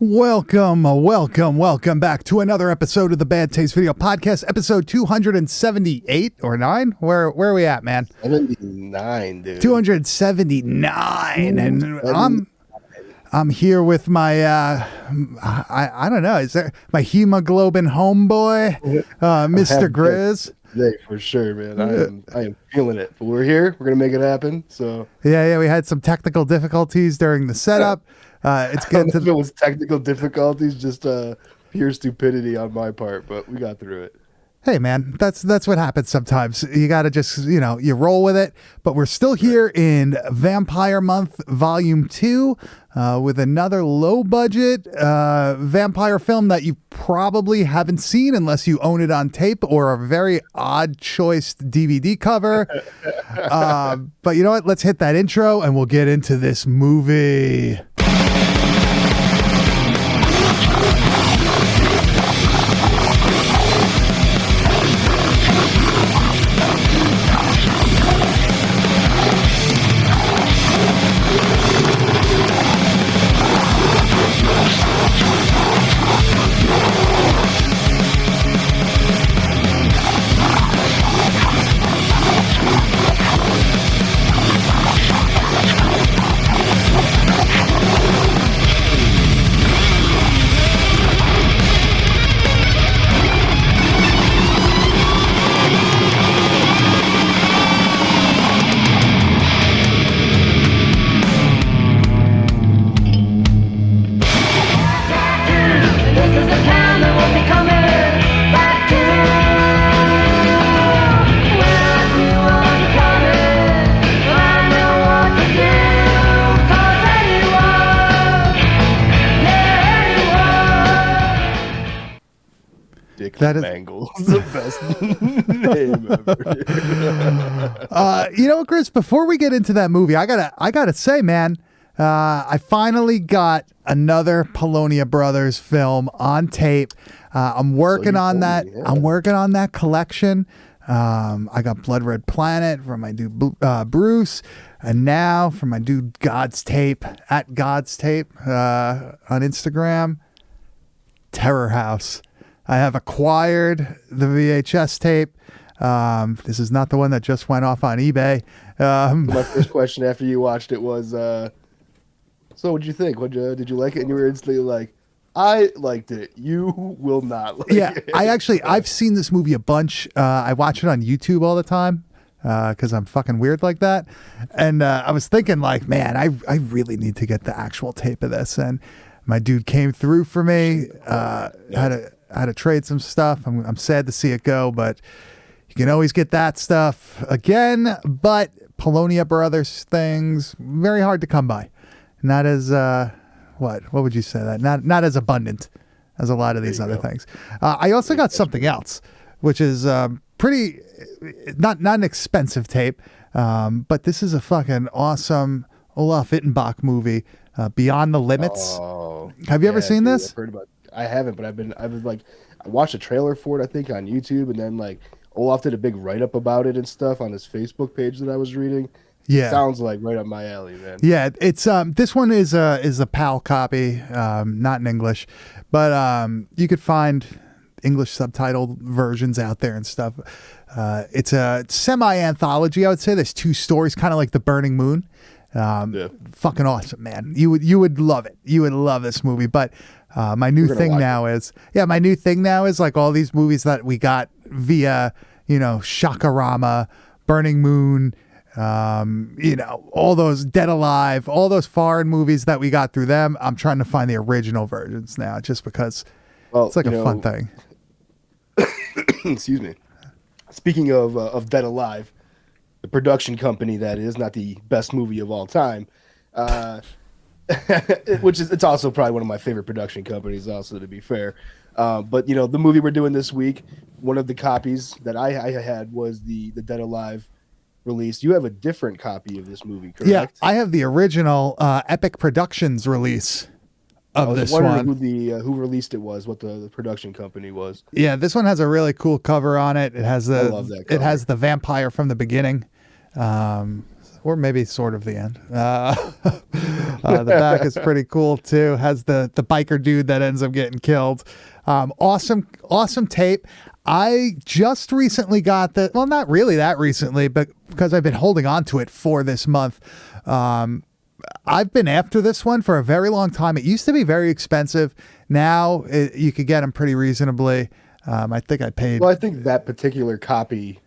Welcome back to another episode of the Bad Taste Video Podcast, episode 278 or 9. Where are we at, man? 79, dude. 279, and I'm here with my I don't know, is there my hemoglobin homeboy, Mr. Grizz? Today for sure, man. I am feeling it. But we're here. We're gonna make it happen. So yeah. We had some technical difficulties during the setup. It's good. If it was technical difficulties, just pure stupidity on my part, but we got through it. Hey man, that's what happens sometimes. You got to just, you roll with it. But we're still here in Vampire Month Volume 2 with another low budget vampire film that you probably haven't seen unless you own it on tape or a very odd choice DVD cover. But you know what? Let's hit that intro and we'll get into this movie. That is Mangles, the best name ever. You know, Chris, before we get into that movie, I gotta say, man, I finally got another Polonia Brothers film on tape. I'm working on that. Yeah. I'm working on that collection. I got Blood Red Planet from my dude Bruce, and now from my dude God's Tape at God's Tape on Instagram. Terror House. I have acquired the VHS tape. This is not the one that just went off on eBay. My first question after you watched it was, so what'd you think? Did you like it? And you were instantly like, I liked it. You will not like it. I've seen this movie a bunch. I watch it on YouTube all the time because I'm fucking weird like that. And I was thinking like, man, I really need to get the actual tape of this. And my dude came through for me. Had to trade some stuff. I'm sad to see it go, but you can always get that stuff again. But Polonia Brothers things, very hard to come by. Not as what would you say that? Not as abundant as a lot of these other things. I also got something else, which is pretty not an expensive tape, but this is a fucking awesome Olaf Ittenbach movie, Beyond the Limits. Oh, have you ever seen this? I've heard about it. I haven't, but I watched a trailer for it, I think, on YouTube, and then like Olaf did a big write up about it and stuff on his Facebook page that I was reading. Yeah, sounds like right up my alley, man. Yeah, it's this one is a PAL copy, not in English, but you could find English subtitled versions out there and stuff. It's a semi-anthology, I would say. There's 2 stories, kind of like The Burning Moon. Fucking awesome, man. You would love it. You would love this movie, but. My new thing now is like all these movies that we got via, Shakarama, Burning Moon, all those Dead Alive, all those foreign movies that we got through them. I'm trying to find the original versions now just because it's like a fun thing. Excuse me. Speaking of Dead Alive, the production company that is not the best movie of all time, it's also probably one of my favorite production companies also, to be fair. But the movie we're doing this week, one of the copies that I had was the Dead Alive release. You have a different copy of this movie, correct? Yeah, I have the original Epic Productions release of this one. I was wondering who released it was, what the production company was. Yeah, this one has a really cool cover on it. It has I love that cover. It has the vampire from the beginning. or maybe sort of the end. The back is pretty cool too. Has the biker dude that ends up getting killed. Awesome tape. I just recently got the, well, not really that recently, but because I've been holding on to it for this month. I've been after this one for a very long time. It used to be very expensive. Now you could get them pretty reasonably. I think I paid. Well, I think that particular copy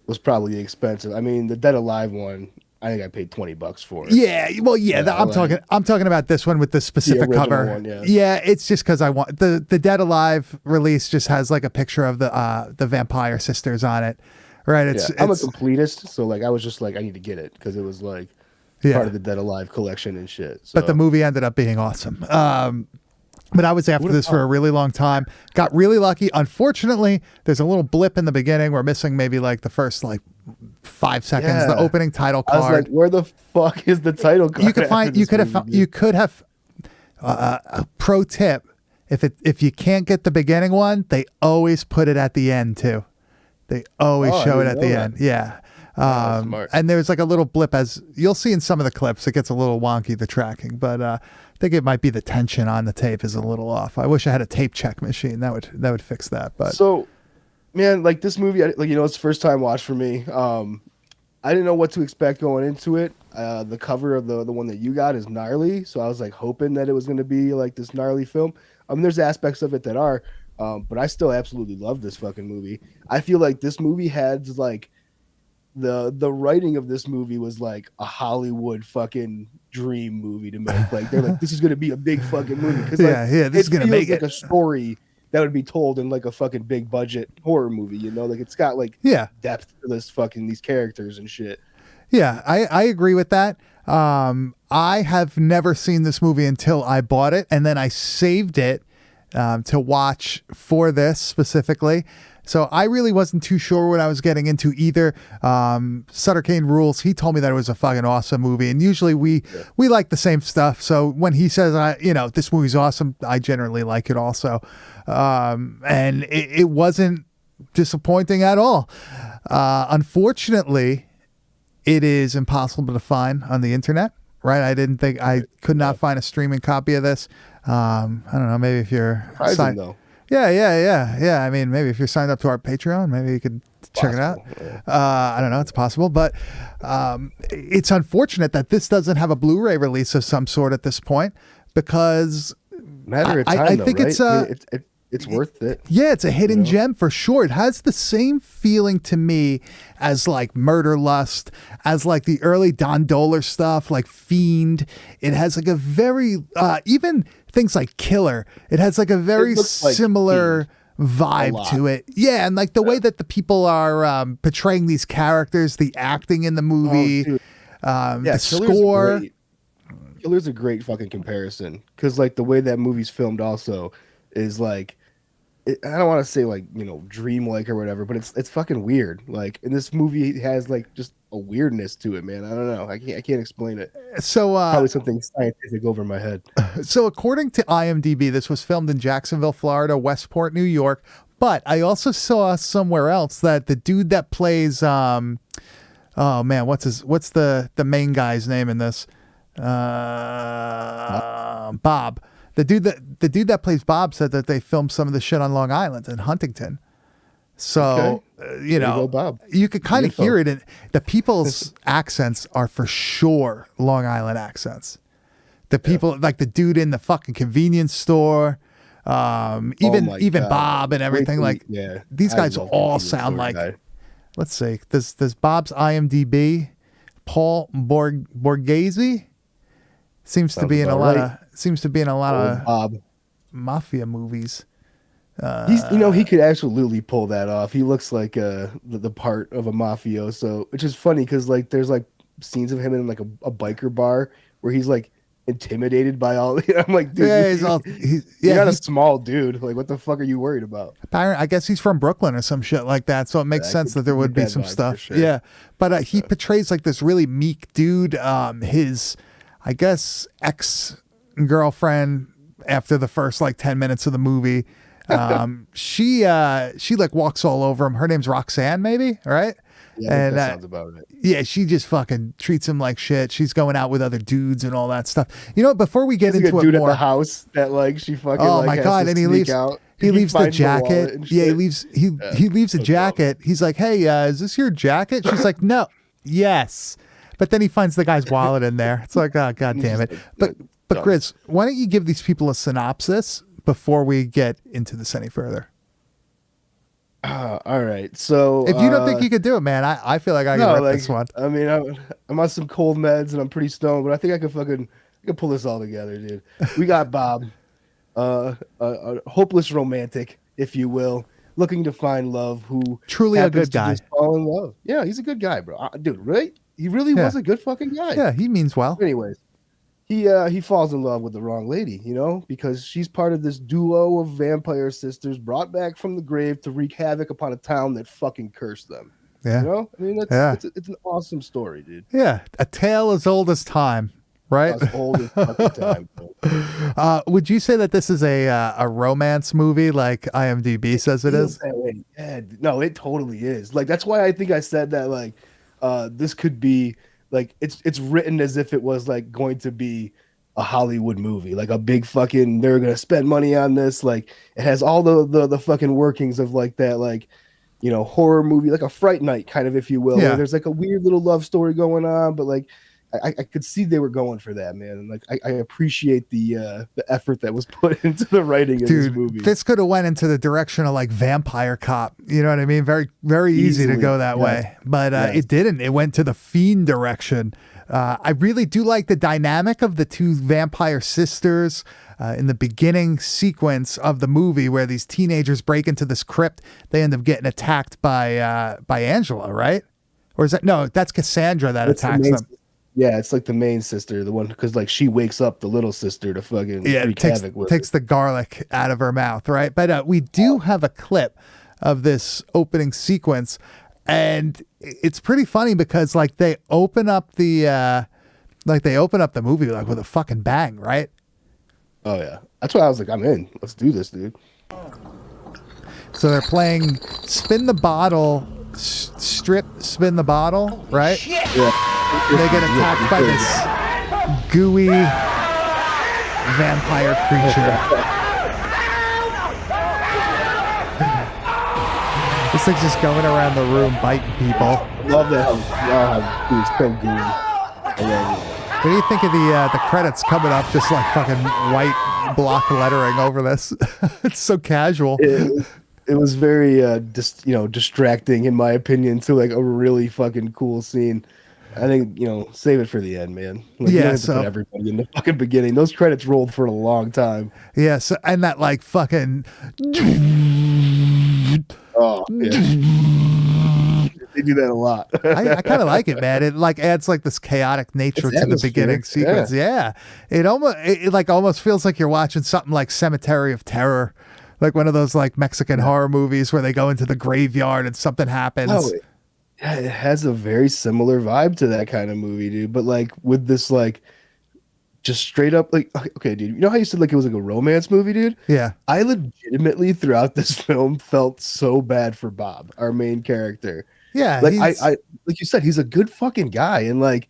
was probably expensive. I mean, the Dead Alive one, I think I paid $20 for it. Yeah, well, yeah. I'm talking about this one with the specific cover. One, yeah, it's just because I want the Dead Alive release just has like a picture of the vampire sisters on it, right? I'm a completist, so like I was just like I need to get it because it was like part of the Dead Alive collection and shit. So. But the movie ended up being awesome. But I was after this for a really long time. Got really lucky. Unfortunately, there's a little blip in the beginning. We're missing maybe like the first like 5 seconds, the opening title card. I was like, where the fuck is the title card? You could have a pro tip. If you can't get the beginning one, they always put it at the end too. They always show it at the end. Yeah. And there's like a little blip, as you'll see in some of the clips. It gets a little wonky, the tracking, but I think it might be the tension on the tape is a little off. I wish I had a tape check machine that would fix that. But so, man, like this movie, like it's first time watch for me. I didn't know what to expect going into it. The cover of the one that you got is gnarly, so I was like hoping that it was going to be like this gnarly film. There's aspects of it that are, but I still absolutely love this fucking movie. I feel like this movie had like. The writing of this movie was like a Hollywood fucking dream movie to make. Like they're like, this is gonna be a big fucking movie because this is gonna make like a story that would be told in like a fucking big budget horror movie. Like it's got like depth to these characters and shit. Yeah, I agree with that. I have never seen this movie until I bought it, and then I saved it to watch for this specifically. So I really wasn't too sure what I was getting into either. Sutter Kane rules. He told me that it was a fucking awesome movie, and usually we like the same stuff. So when he says, this movie's awesome, I generally like it also. And it wasn't disappointing at all. Unfortunately, it is impossible to find on the internet. Right? I could not find a streaming copy of this. I don't know. Maybe if you're surprising though. Yeah. I mean, maybe if you're signed up to our Patreon, maybe you could check it out. I don't know. It's possible, but it's unfortunate that this doesn't have a Blu-ray release of some sort at this point because matter of time, I think right? It's worth it. Yeah, it's a hidden gem for sure. It has the same feeling to me as like Murder Lust, as like the early Don Dohler stuff, like Fiend. It has like a very even things like Killer. It has like a very similar vibe to it. Yeah, and like the way that the people are portraying these characters, the acting in the movie, the score. Killer's a great fucking comparison because like the way that movie's filmed also is like I don't want to say like dreamlike or whatever, but it's fucking weird. Like, and this movie has like just a weirdness to it, man. I don't know. I can't explain it. So probably something scientific over my head. So according to IMDb, this was filmed in Jacksonville, Florida, Westport, New York. But I also saw somewhere else that the dude that plays oh man, what's the main guy's name in this? Bob. The dude that plays Bob said that they filmed some of the shit on Long Island and Huntington. So, Bob. You could kind of hear it. And the people's accents are for sure Long Island accents. The people, like the dude in the fucking convenience store, even Bob and everything. These guys all sound like, let's see, does Bob's IMDb, Paul Borghese? Seems to be in a lot of Bob mafia movies. He could absolutely pull that off. He looks like the part of a mafioso, which is funny because like there's like scenes of him in like a biker bar where he's like intimidated by all. I'm like, dude, you're not a small dude. Like, what the fuck are you worried about? I guess he's from Brooklyn or some shit like that, so it makes sense that there would be some stuff. Sure. Yeah, but he portrays like this really meek dude. His, I guess, ex-girlfriend after the first like 10 minutes of the movie, she like walks all over him. Her name's Roxanne, maybe, right? Yeah, and that sounds about it. yeah, she just fucking treats him like shit. She's going out with other dudes and all that stuff. You know, before we get There's like into a it dude more, at the house that like she fucking oh like my has god! to And he sneak leaves. out. He leaves the finds wallet jacket. and Yeah, he shit. leaves. He leaves a so jacket. He's like, "Hey, is this your jacket?" She's like, "No." Yes, but then he finds the guy's wallet in there. It's like, oh god damn it! But dumb. Grizz, why don't you give these people a synopsis before we get into this any further? All right, so If you don't think you could do it, man, I feel like I can no, rip like this one. I mean, I'm on some cold meds and I'm pretty stoned, but I think I can pull this all together, dude. We got Bob, a hopeless romantic, if you will, looking to find love, who Truly a happens good to guy. just fall in love. Yeah, he's a good guy, bro. Dude, right? He really Yeah. was a good fucking guy. Yeah, he means well. Anyways, he falls in love with the wrong lady, because she's part of this duo of vampire sisters brought back from the grave to wreak havoc upon a town that fucking cursed them. Yeah. I mean, it's an awesome story, dude. Yeah, a tale as old as time, right? As old as fucking time, bro. Would you say that this is a romance movie like IMDb says it Feels is? that way. Yeah, no, it totally is. Like that's why I think I said that. Like, this could be like it's written as if it was like going to be a Hollywood movie, like a big fucking. They're gonna spend money on this. Like it has all the fucking workings of like that, like horror movie, like a Fright Night kind of, if you will. Yeah. Where there's like a weird little love story going on, but like. I could see they were going for that, man. And like I appreciate the effort that was put into the writing of this movie. This could have went into the direction of like Vampire Cop. You know what I mean? Very, very easy to Easily, go that yes. way, but Yes. it didn't. It went to the Fiend direction. I really do like the dynamic of the two vampire sisters in the beginning sequence of the movie, where these teenagers break into this crypt. They end up getting attacked by Angela, right? Or is that no? That's Cassandra that That's the attacks main them. Yeah, it's like the main sister, the one because like she wakes up the little sister to fucking Yeah, wreak takes, havoc with takes the garlic out of her mouth, right? But we do have a clip of this opening sequence, and it's pretty funny because like they open up the movie like with a fucking bang, right? Oh yeah, that's why I was like, I'm in. Let's do this, dude. So they're playing spin the bottle, spin the bottle, right? Yeah, And they get attacked by this gooey vampire creature. This thing's just going around the room biting people. love that how dude, it's so good. I love it. What do you think of the credits coming up just like fucking white block lettering over this? It's so casual. It was very distracting in my opinion to like a really fucking cool scene. I think save it for the end, man. Like, you Yeah, don't have to so- put everybody in the fucking beginning. Those credits rolled for a long time. Yeah, so, and that like fucking Oh, yeah. They do that a lot. I kind of like it, man. It like adds like this chaotic nature It's to the beginning atmospheric, sequence. Yeah. It like almost feels like you're watching something like Cemetery of Terror, like one of those like Mexican horror movies where they go into the graveyard and something happens. Oh, it has a very similar vibe to that kind of movie, dude. But like with this, like just straight up, like okay, dude. You know how you said like it was like a romance movie, dude? Yeah. I legitimately throughout this film felt so bad for Bob, our main character. Yeah. Like he's- I like you said, he's a good fucking guy, and like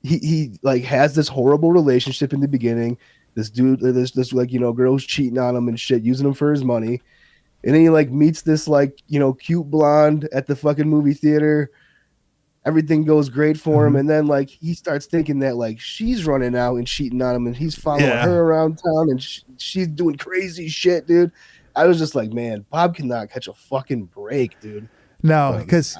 he like has this horrible relationship in the beginning. This dude, this like girl's cheating on him and shit, using him for his money. And then he like meets this like cute blonde at the fucking movie theater. Everything goes great for him, and then like he starts thinking that like she's running out and cheating on him, and he's following Yeah. her around town, and she's doing crazy shit, dude. I was just like, man, Bob cannot catch a fucking break, dude. No, because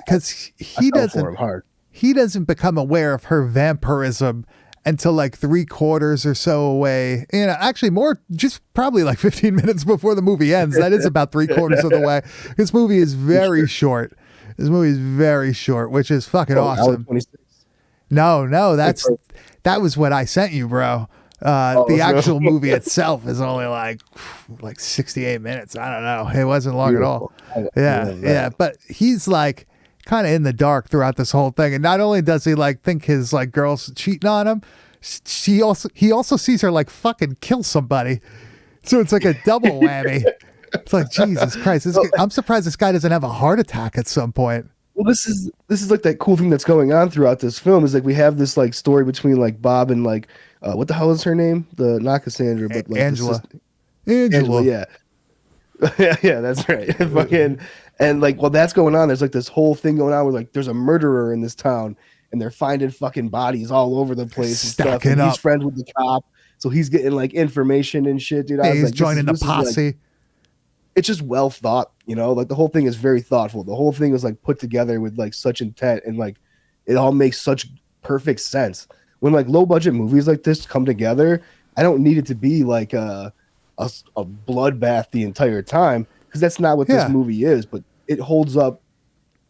he I felt for him doesn't hard. he doesn't become aware of her vampirism until like 3/4 or so away. Actually more, just probably like 15 minutes before the movie ends. That is about 3/4 of the way. This movie is very short. This movie is very short, which is fucking Hour awesome. 26. No, that was what I sent you, bro. The so- actual movie itself is only like 68 minutes. I don't know. It wasn't long at all. Yeah, love that. yeah. But he's like kind of in the dark throughout this whole thing. And not only does he like think his like girl's cheating on him, he also sees her like fucking kill somebody. So it's like a double whammy. It's like Jesus Christ. I'm surprised this guy doesn't have a heart attack at some point. Well, this is like that cool thing that's going on throughout this film is like we have this like story between like Bob and like what the hell is her name? The not Cassandra, but like Angela. Angela, yeah. Yeah, that's right. Fucking and like while that's going on, there's like this whole thing going on where like there's a murderer in this town and they're finding fucking bodies all over the place and stuff. Stacking And he's up. friends with the cop, so he's getting like information and shit, dude. I was He's like, joining the this is, like, posse. it's just well thought, you know, like the whole thing is very thoughtful. The whole thing was like put together with like such intent and like it all makes such perfect sense. When like low budget movies like this come together, I don't need it to be like a bloodbath the entire time because that's not what Yeah. this movie is, but it holds up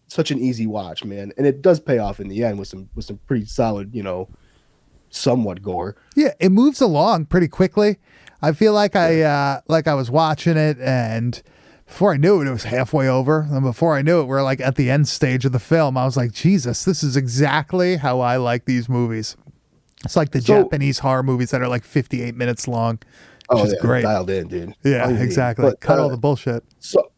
such an easy watch, man. And it does pay off in the end with some pretty solid, you know, somewhat gore. Yeah, it moves along pretty quickly. I feel like I was watching it, and before I knew it, it was halfway over. And before I knew it, we're like at the end stage of the film. I was like, Jesus, this is exactly how I like these movies. It's like the So- Japanese horror movies that are like 58 minutes long, which is yeah, great. dialed in, dude. Yeah, All you need. exactly. But, Cut all the bullshit. So,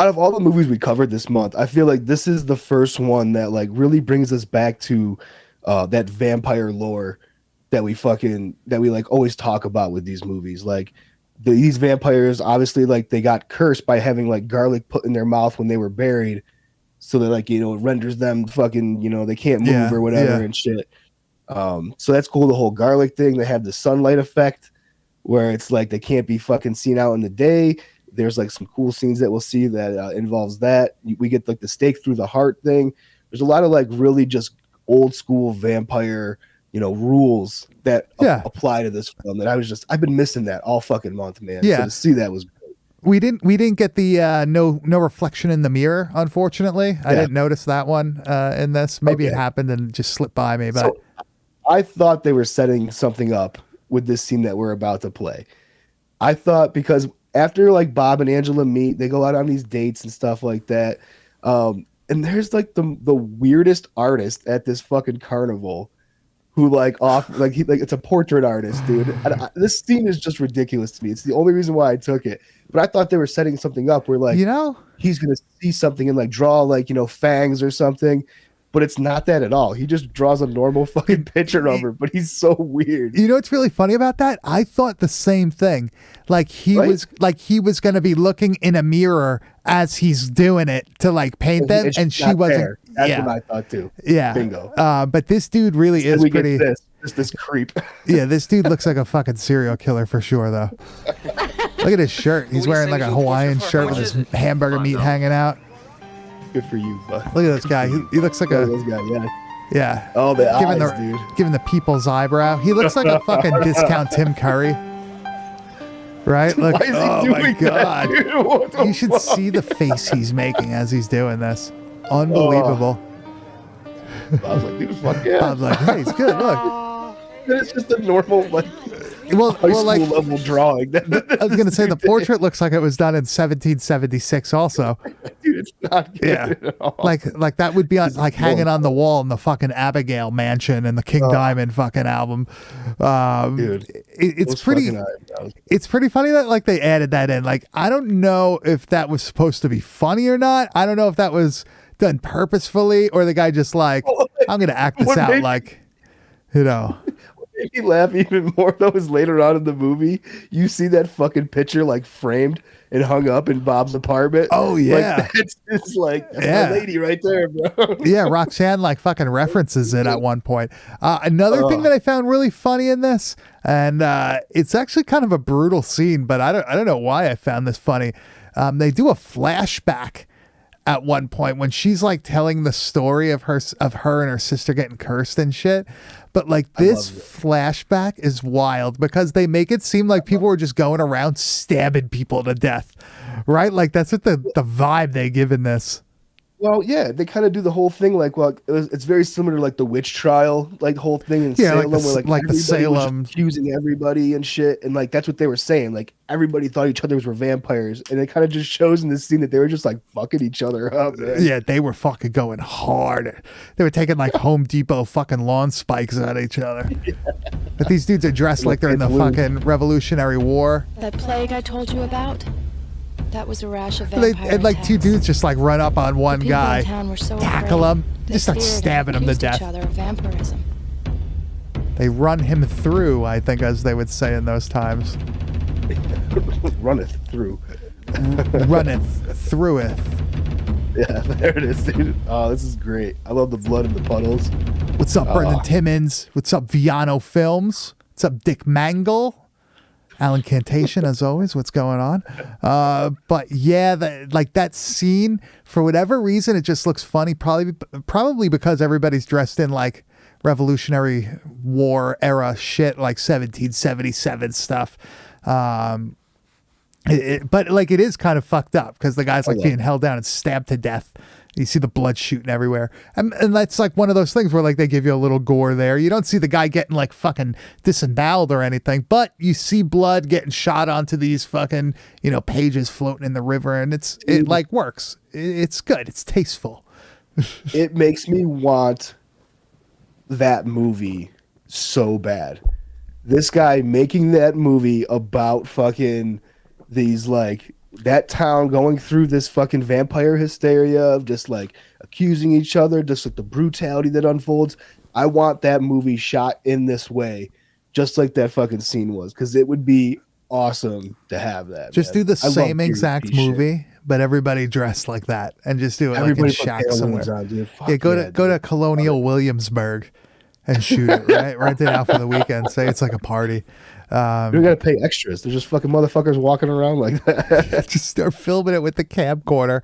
out of all the movies we covered this month, I feel like this is the first one that like really brings us back to that vampire lore that we like always talk about with these movies. Like these vampires, obviously, like they got cursed by having like garlic put in their mouth when they were buried, so that like, you know, it renders them fucking, you know, they can't move Yeah, or whatever yeah. and shit. So that's cool. The whole garlic thing. They have the sunlight effect where it's like they can't be fucking seen out in the day. There's like some cool scenes that we'll see that involves that. We get like the stake through the heart thing. There's a lot of like really just old school vampire, you know, rules that apply to this film that I've been missing that all fucking month, man. Yeah. So to see that was great. We didn't get the no reflection in the mirror, unfortunately. I didn't notice that one in this. Maybe it Okay. happened and just slipped by me, but So I thought they were setting something up with this scene that we're about to play. I thought because after like Bob and Angela meet, they go out on these dates and stuff like that. And there's like the weirdest artist at this fucking carnival who it's a portrait artist, dude. This scene is just ridiculous to me. It's the only reason why I took it. But I thought they were setting something up where like, you know, he's gonna see something and like draw like, you know, fangs or something. But it's not that at all. He just draws a normal fucking picture of her, but he's so weird. you know what's really funny about that? I thought the same thing. Like he Right? was going to be looking in a mirror as he's doing it to like paint them, and It's she not wasn't. there. That's yeah, what I thought too. yeah. Bingo. But this dude really is We get pretty. this creep. Yeah, this dude looks like a fucking serial killer for sure, though. Look at his shirt. He's wearing like a Hawaiian shirt with his hamburger meat hanging out. Good for you, bud. Look at this guy. He looks like Look at a this guy, yeah. yeah. Oh, the Giving eyes, the dude. giving the people's eyebrow. He looks like a fucking discount Tim Curry. Right? Look. Why is he Oh doing my god. that, dude? What the You should fuck? see the face he's making as he's doing this. Unbelievable. I was like, dude, fuck yeah. Bob's like, hey, he's good. Look. It's just a normal like Well, high well, school like level drawing. I was gonna say, the portrait looks like it was done in 1776. Also, Dude, it's not good Yeah. at all. like that would be on, like hanging on the wall in the fucking Abigail mansion in the King Oh. Diamond fucking album. Dude, It's those pretty. fucking eyebrows. It's pretty funny that like they added that in. Like I don't know if that was supposed to be funny or not. I don't know if that was done purposefully or the guy just like, I'm gonna act this What out made- like, you know. Made me laugh even more though is later on in the movie you see that fucking picture like framed and hung up in Bob's apartment. Oh, yeah. like, that's just like that's Yeah. my lady right there, bro. Yeah, Roxanne like fucking references it at one point. Another thing that I found really funny in this, and it's actually kind of a brutal scene, but I don't know why I found this funny. They do a flashback at one point when she's like telling the story of her and her sister getting cursed and shit. But like this flashback is wild because they make it seem like people were just going around stabbing people to death, right? Like that's what the vibe they give in this. Well, yeah, they kind of do the whole thing like, well, it's very similar to like the witch trial, like whole thing in Yeah, like Salem, the- where like the everybody was just Salem- accusing everybody and shit, and like that's what they were saying. Like everybody thought each other were vampires, and it kind of just shows in this scene that they were just like fucking each other up. Man. Yeah, they were fucking going hard. They were taking like Home Depot fucking lawn spikes at each other. But these dudes are dressed like they're in the fucking Revolutionary War. That plague I told you about? That was a rash of They, vampire and like two attacks. dudes just like run up on one People guy, in town were so tackle afraid, him, they just start feared and stabbing him to accused death. each other of vampirism. They run him through, I think, as they would say in those times. Runneth through. Runneth through it. Yeah, there it is, dude. Oh, this is great. I love the blood in the puddles. What's up, Brendan Timmons? What's up, Viano Films? What's up, Dick Mangle? Alan Cantation, as always. What's going on? But yeah, that scene, for whatever reason, it just looks funny. Probably because everybody's dressed in like Revolutionary War era shit, like 1777 stuff. But like it is kind of fucked up because the guy's like being held down and stabbed to death. You see the blood shooting everywhere. And that's like one of those things where like they give you a little gore there. You don't see the guy getting like fucking disemboweled or anything, but you see blood getting shot onto these fucking, pages floating in the river, and it like works. It's good. It's tasteful. It makes me want that movie so bad. This guy making that movie about fucking these like that town going through this fucking vampire hysteria of just like accusing each other, just like the brutality that unfolds. I want that movie shot in this way, just like that fucking scene was, because it would be awesome to have that. Just man. do the I love same period exact piece shit. movie, but everybody dressed like that, and just do it Everybody like in put shack pale somewhere. ones on, dude. Fuck Yeah, go yeah, to dude. Colonial Williamsburg and shoot it. Right, rent it out for the weekend. Say it's like a party. You don't gotta pay extras. There's just fucking motherfuckers walking around like that. Just start filming it with the camcorder.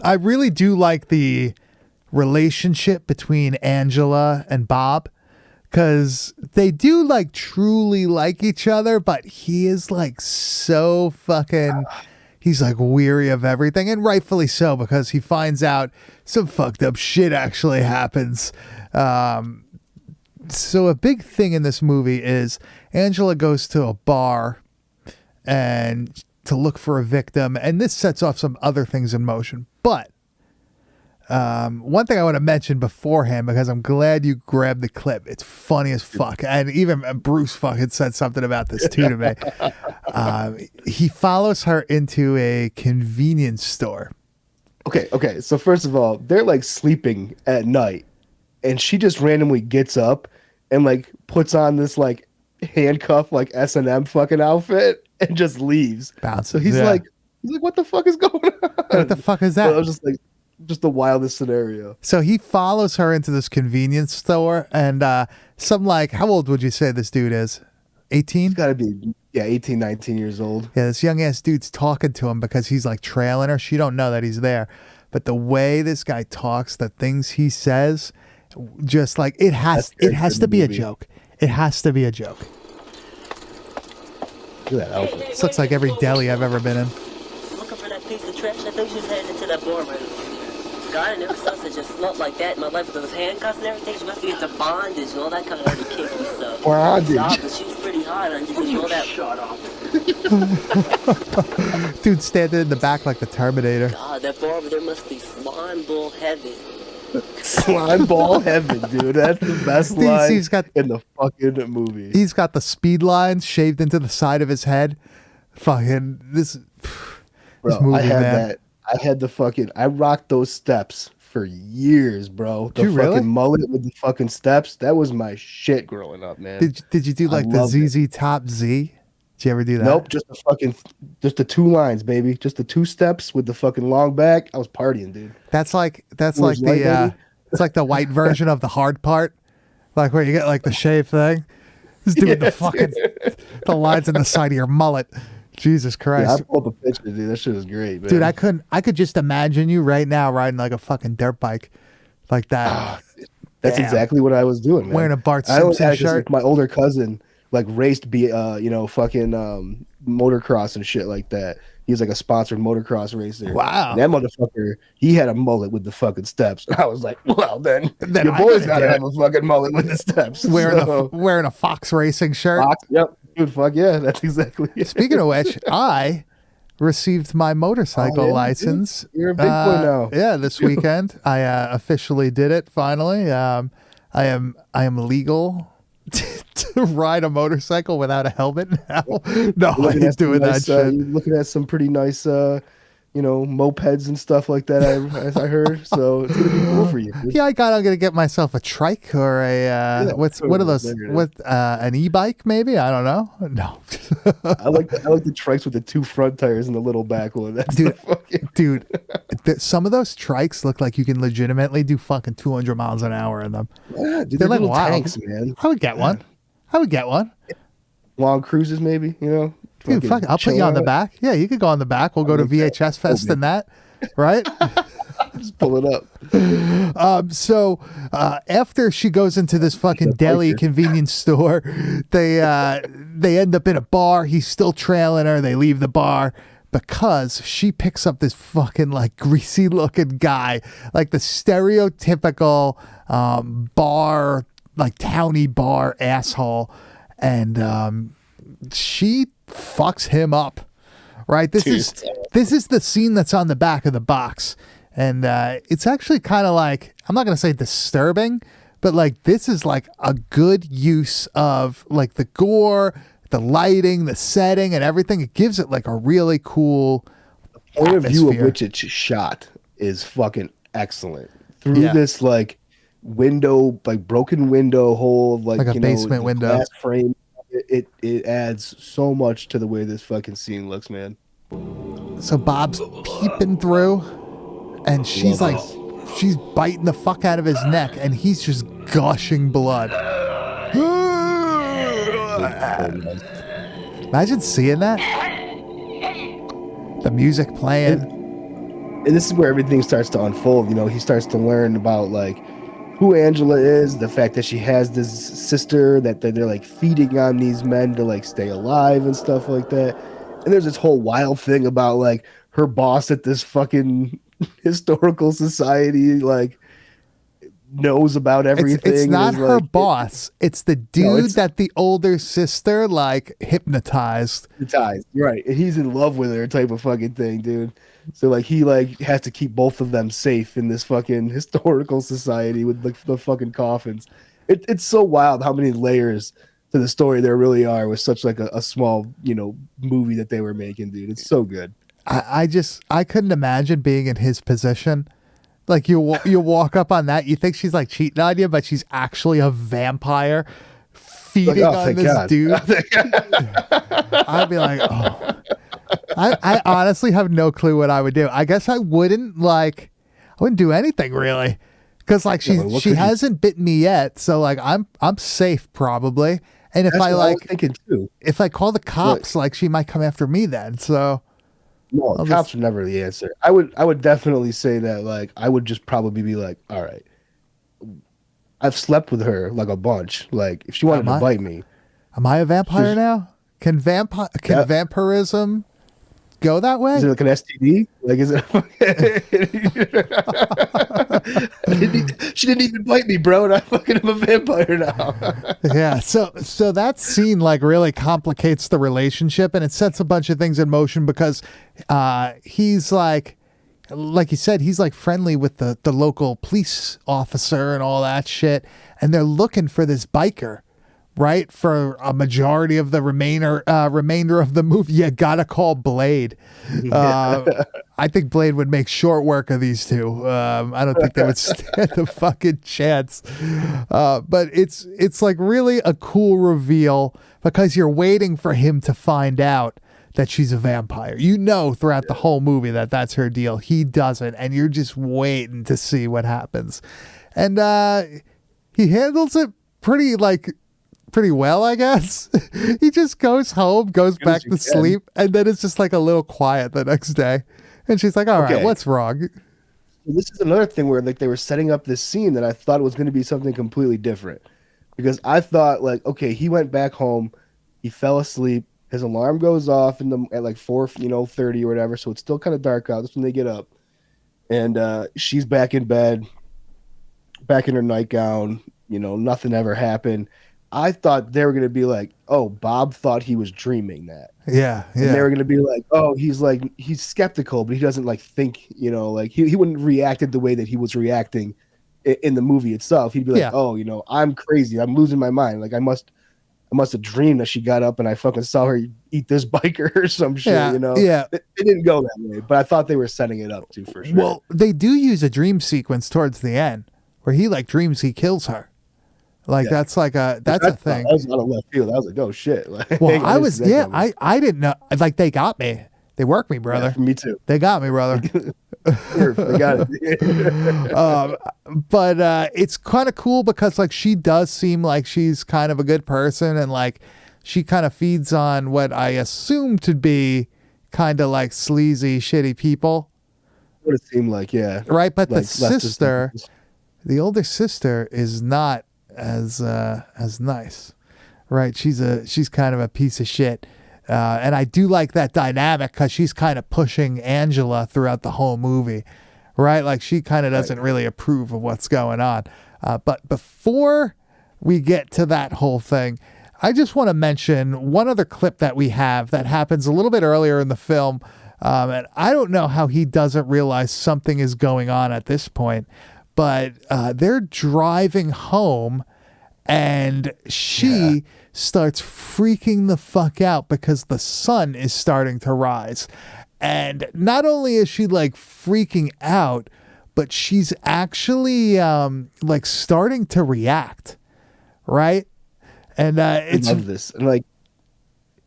I really do like the relationship between Angela and Bob, because they do like truly like each other, but he is like so fucking, he's like weary of everything, and rightfully so, because he finds out some fucked up shit actually happens. So a big thing in this movie is Angela goes to a bar and to look for a victim, and this sets off some other things in motion. But one thing I want to mention beforehand, because I'm glad you grabbed the clip. It's funny as fuck, and even Bruce fucking said something about this too to me. He follows her into a convenience store. Okay. So first of all, they're like sleeping at night, and she just randomly gets up and like puts on this like handcuff like S&M fucking outfit and just leaves. Bounces, So he's yeah. like, what the fuck is going on? What the fuck is So that? I was just like, just the wildest scenario. So he follows her into this convenience store, and some like, how old would you say this dude is? 18? He's got to be 18, 19 years old. Yeah, this young ass dude's talking to him because he's like trailing her. She don't know that he's there. But the way this guy talks, the things he says, just like it has to be a joke. It has to be a joke. Look at that outfit. This looks like every deli I've ever been in. Looking for that piece of trash? I think she's heading into that bar right over. God, I never saw such a slut like that in my life with those handcuffs and everything. She must be into bondage and all that kind of already kinky stuff. Bondage. Nah, but she was pretty hot. I didn't know that. Shut up. Dude standing in the back like the Terminator. God, that bar over there must be slime bull heaven. Slime ball heaven, dude. That's the best line he's got- in the fucking movie. He's got the speed lines shaved into the side of his head. Fucking this movie, I had man. that. I rocked those steps for years, bro. The Did you fucking really? mullet with the fucking steps. That was my shit growing up, man. Did you do I like the loved it. ZZ Top Z? Did you ever do that? Nope, just the two lines, baby. Just the two steps with the fucking long back. I was partying, dude. That's like Was the white, baby? it's like the white version of the hard part, like where you get like the shave thing. Just doing the Yes. fucking the lines in the side of your mullet. Jesus Yeah, Christ. I pulled up a picture, dude. That shit was great, man. Dude, I could just imagine you right now riding like a fucking dirt bike like that. That's Damn. exactly what I was doing, man. Wearing a Bart I only Simpson had 'cause, shirt. like, my older cousin like raced fucking motocross and shit like that. He was like a sponsored motocross racer. Wow. And that motherfucker, he had a mullet with the fucking steps. I was like, well, then Then your I boy's gotta gotta do have a fucking mullet with the steps. Wearing a Fox Racing shirt. Yep, dude, fuck yeah, that's exactly it. Speaking of which, I received my motorcycle Oh, yeah, license. dude. You're a big boy now. Yeah, this weekend I officially did it. Finally, I am legal to ride a motorcycle without a helmet now. No, I Looking ain't at some doing that nice, shit. you're looking at some pretty nice, mopeds and stuff like that. I heard. So it's gonna be cool for you. Dude. Yeah, I'm gonna get myself a trike or a what are those? there it is. What an e-bike maybe? I don't know. No, I like the trikes with the 2 front tires and the little back one. That's Dude. the fucking. dude, some of those trikes look like you can legitimately do fucking 200 miles an hour in them. Yeah, dude, They're they're like little wild. tanks, man. I would get one. Long cruises, maybe. Dude, fuck, I'll put you on the back. Yeah, you could go on the back. We'll go to VHS Fest and that, right? Just pull it up. So after she goes into this fucking deli convenience store, they end up in a bar. He's still trailing her. They leave the bar because she picks up this fucking like greasy looking guy, like the stereotypical bar, like towny bar asshole, and she fucks him up. Right, this is the scene that's on the back of the box, and it's actually kind of like, I'm not gonna say disturbing, but like this is like a good use of like the gore, the lighting, the setting, and everything. It gives it like a really cool Point of view of atmosphere. which it's shot is fucking excellent. Through Yeah. this like window, like broken window hole, like Like a basement the window. glass frame. It adds so much to the way this fucking scene looks, man. So Bob's peeping through, and she's like, she's biting the fuck out of his neck, and he's just gushing blood. Imagine seeing that. The music playing. And this is where everything starts to unfold. He starts to learn about like who Angela is, the fact that she has this sister that they're like feeding on these men to like stay alive and stuff like that. And there's this whole wild thing about like her boss at this fucking historical society like knows about everything. It's and not is, her like, boss. It's the dude it's- that the older sister like hypnotized. ties, right? And he's in love with her, type of fucking thing, dude. So like he like has to keep both of them safe in this fucking historical society with the fucking coffins. It's so wild how many layers to the story there really are with such like a small movie that they were making, dude. It's so good. I couldn't imagine being in his position. Like you walk up on that, you think she's like cheating on you, but she's actually a vampire feeding Like, oh, on thank this God. dude. Oh, thank God. I'd be like, oh. I honestly have no clue what I would do. I guess I wouldn't do anything really, because like Yeah, what she could you- hasn't bitten me yet, so like I'm safe probably. And if That's I what I was like thinking too. if I call the cops, like she might come after me then. So No, I'll cops just- are never the answer. I would definitely say that like I would just probably be like, all right, I've slept with her like a bunch. Like if she wanted Am to I? bite me, am I a vampire She's- now? Can Yeah. vampirism go that way? is it like an STD? Like is it? She didn't even bite me, bro, and I fucking am a vampire now. Yeah, so that scene like really complicates the relationship, and it sets a bunch of things in motion because he's like you said, he's like friendly with the local police officer and all that shit, and they're looking for this biker, right? For a majority of the remainder of the movie. You gotta call Blade. I think Blade would make short work of these two. I don't think they would stand a fucking chance. But it's like really a cool reveal because you're waiting for him to find out that she's a vampire. You know throughout the whole movie that that's her deal. He doesn't, and you're just waiting to see what happens. And he handles it pretty well, I guess. He just goes home, goes Good back as you to can. sleep, and then it's just like a little quiet the next day. And she's like, all right, Okay. what's wrong? This is another thing where like they were setting up this scene that I thought was going to be something completely different, because I thought like, okay, he went back home, he fell asleep, his alarm goes off at like 4:30 or whatever, so it's still kind of dark out. That's when they get up, and she's back in bed, back in her nightgown. Nothing ever happened. I thought they were going to be like, oh, Bob thought he was dreaming that. Yeah, And they yeah. were gonna be like, oh, he's skeptical, but he doesn't like think, like he wouldn't reacted the way that he was reacting in the movie itself. He'd be like, Yeah. "Oh, I'm crazy. I'm losing my mind. Like I must have dreamed that she got up and I fucking saw her eat this biker or some shit." Yeah, yeah. It didn't go that way, but I thought they were setting it up too for sure. Well, they do use a dream sequence towards the end where he like dreams he kills her. Like Yeah. that's a thing. I was out of left field. I was like, "Oh shit!" Like, Well, I didn't see that coming. I didn't know. Like they got me. They worked me, brother. Yeah, me too. They got me, brother. Sure, they got it. But it's kind of cool because like she does seem like she's kind of a good person, and like she kind of feeds on what I assume to be kind of like sleazy, shitty people, What it seemed like, yeah. right? But the Like, Lester's- sister, the older sister, is not as nice, right? She's kind of a piece of shit. And I do like that dynamic because she's kind of pushing Angela throughout the whole movie, right? Like she kind of doesn't really approve of what's going on. But before we get to that whole thing, I just want to mention one other clip that we have that happens a little bit earlier in the film. And I don't know how he doesn't realize something is going on at this point, but they're driving home and she starts freaking the fuck out because the sun is starting to rise. And not only is she like freaking out, but she's actually like starting to react, right? And I love this. And like,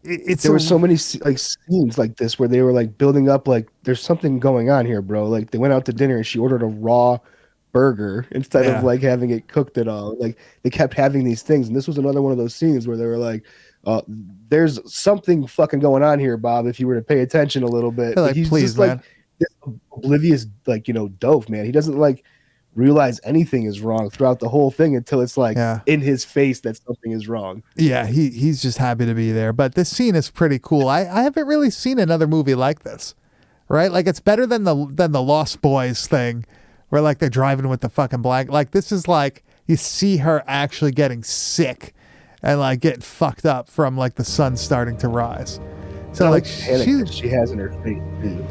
it's there were so many like scenes like this where they were like building up like there's something going on here, bro. Like they went out to dinner and she ordered a raw burger instead Yeah. of like having it cooked at all. Like they kept having these things, and this was another one of those scenes where they were like, "There's something fucking going on here, Bob. If you were to pay attention a little bit." They're like, But he's "Please, just like man." this oblivious, like dope man. He doesn't like realize anything is wrong throughout the whole thing until it's like Yeah. in his face that something is wrong. Yeah, he's just happy to be there. But this scene is pretty cool. I haven't really seen another movie like this, right? Like it's better than the Lost Boys thing, where like they're driving with the fucking blanket. Like this is like you see her actually getting sick and like getting fucked up from like the sun starting to rise. So I like the panic that she has in her face too.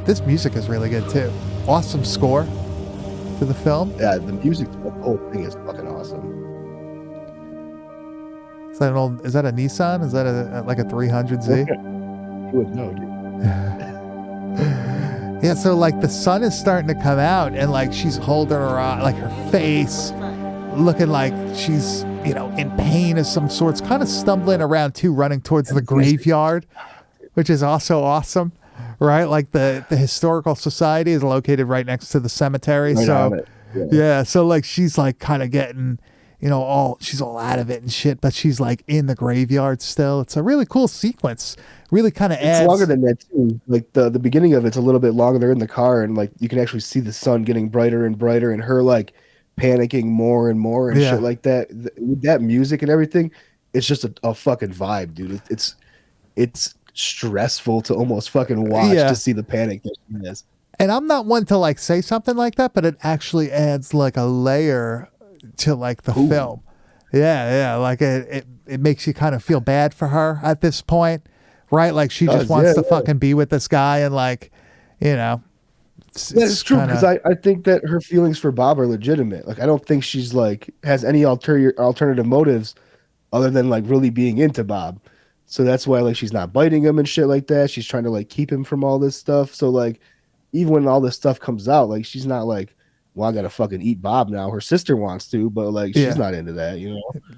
this music is really good too. Awesome score to the film. Yeah, the music, the whole thing is fucking awesome. Is that a Nissan? Is that like a 300Z? You would know, dude. Yeah, so like the sun is starting to come out and like she's holding her eye, like her face, looking like she's, in pain of some sorts, kind of stumbling around too, running towards the graveyard, which is also awesome, right? Like the historical society is located right next to the cemetery. Right on So it. yeah, so like she's like kind of getting, she's all out of it and shit, but she's like in the graveyard still. It's a really cool sequence. Really kind of adds. It's longer than that too. Like the beginning of it's a little bit longer. They're in the car and like you can actually see the sun getting brighter and brighter and her like panicking more and more and Yeah. shit like that. With that music and everything, it's just a fucking vibe, dude. It's stressful to almost fucking watch Yeah. to see the panic that she has. And I'm not one to like say something like that, but it actually adds like a layer to like the film. Yeah, like it makes you kind of feel bad for her at this point, right? Like she just wants to fucking be with this guy and like, It's true because I think that her feelings for Bob are legitimate. Like I don't think she's like has any alternative motives other than like really being into Bob. So that's why like she's not biting him and shit like that. She's trying to like keep him from all this stuff. So like even when all this stuff comes out, like she's not like, well, I gotta fucking eat Bob now. Her sister wants to, but like she's not into that,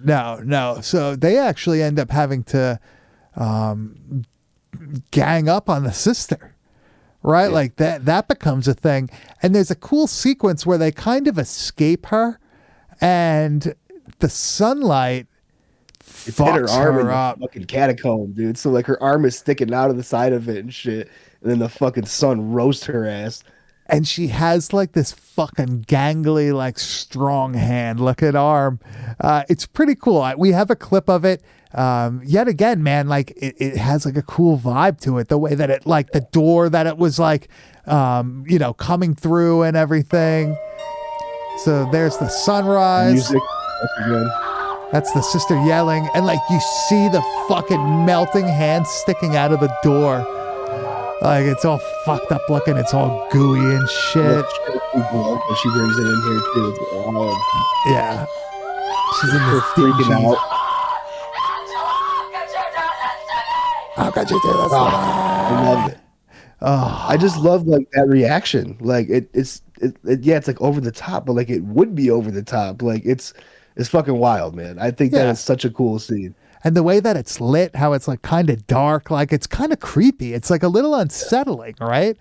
No. So they actually end up having to gang up on the sister, right? Like that becomes a thing. And there's a cool sequence where they kind of escape her and the sunlight It's hit her fucks arm in her the up. fucking catacomb, dude. So like her arm is sticking out of the side of it and shit. And then the fucking sun roasts her ass. And she has like this fucking gangly, like strong hand looking arm. It's pretty cool. We have a clip of it. Yet again, man, like it has like a cool vibe to it. The way that it, like the door that it was like, coming through and everything. So there's the sunrise. Music. That's good. That's the sister yelling. And like you see the fucking melting hand sticking out of the door. Like it's all fucked up looking. It's all gooey and shit. And she brings it in here too. Yeah. She's in Her this freaking dingy- out. How could you do this? I love it. Oh, I just love like that reaction. Like it's like over the top, but like it would be over the top. Like it's fucking wild, man. I think that Yeah. is such a cool scene. and the way that it's lit, how it's like kind of dark, like it's kind of creepy. It's like a little unsettling, right?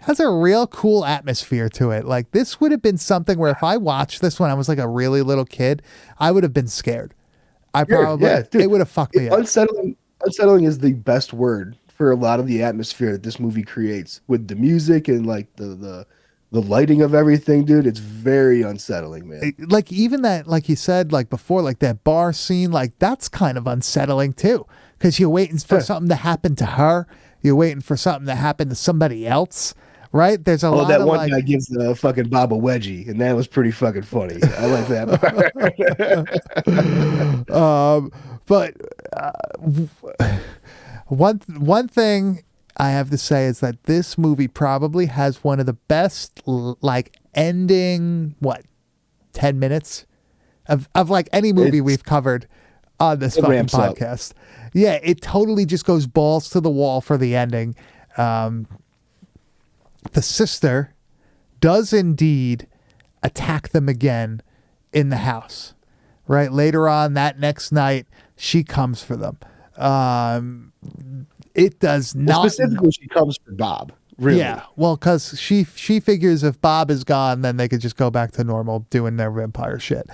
Has a real cool atmosphere to it. Like this would have been something where if I watched this when I was like a really little kid, I would have been scared. I probably it would have fucked me up. Unsettling is the best word for a lot of the atmosphere that this movie creates with the music and like the lighting of everything, dude. It's very unsettling, man. Like even that, like you said, like before, like that bar scene, like that's kind of unsettling too, because you're waiting for something to happen to her, you're waiting for something to happen to somebody else, right? There's a lot that of one like, guy gives the fucking Bob a wedgie, and that was pretty fucking funny. I like that part. but one thing I have to say is that this movie probably has one of the best like ending 10 minutes of like any movie It's- we've covered on this it fucking ramps up. podcast. Yeah, it totally just goes balls to the wall for the ending. The sister does indeed attack them again in the house, right? Later on that next night, she comes for them. It does not. Specifically, she comes for Bob. Really? Yeah, well, because she figures if Bob is gone, then they could just go back to normal doing their vampire shit.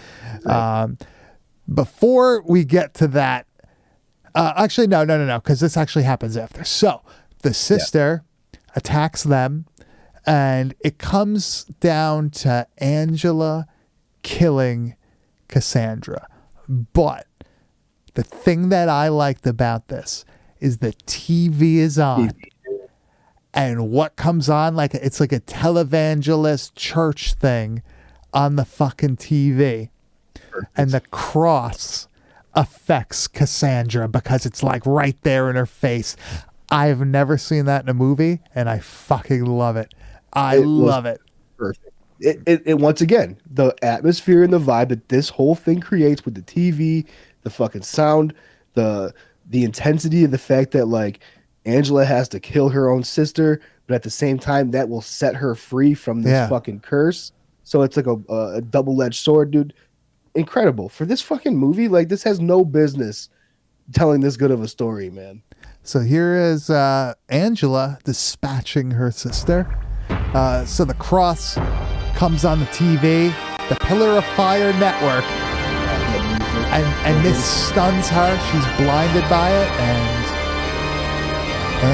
Before we get to that, actually, no, because this actually happens after. So the sister attacks them, and it comes down to Angela killing Cassandra. But the thing that I liked about this is the TV is on. And what comes on, like it's like a televangelist church thing on the fucking TV. And the cross affects Cassandra because it's like right there in her face. I've never seen that in a movie, and I fucking love it. I love it. Perfect. It once again, the atmosphere and the vibe that this whole thing creates with the TV, the fucking sound, the intensity of the fact that like Angela has to kill her own sister, but at the same time that will set her free from this fucking curse. So it's like a double-edged sword, dude. Incredible. For this fucking movie, like this has no business telling this good of a story, man. So here is Angela dispatching her sister. So the cross comes on the TV, the Pillar of Fire network, and this stuns her. She's blinded by it, and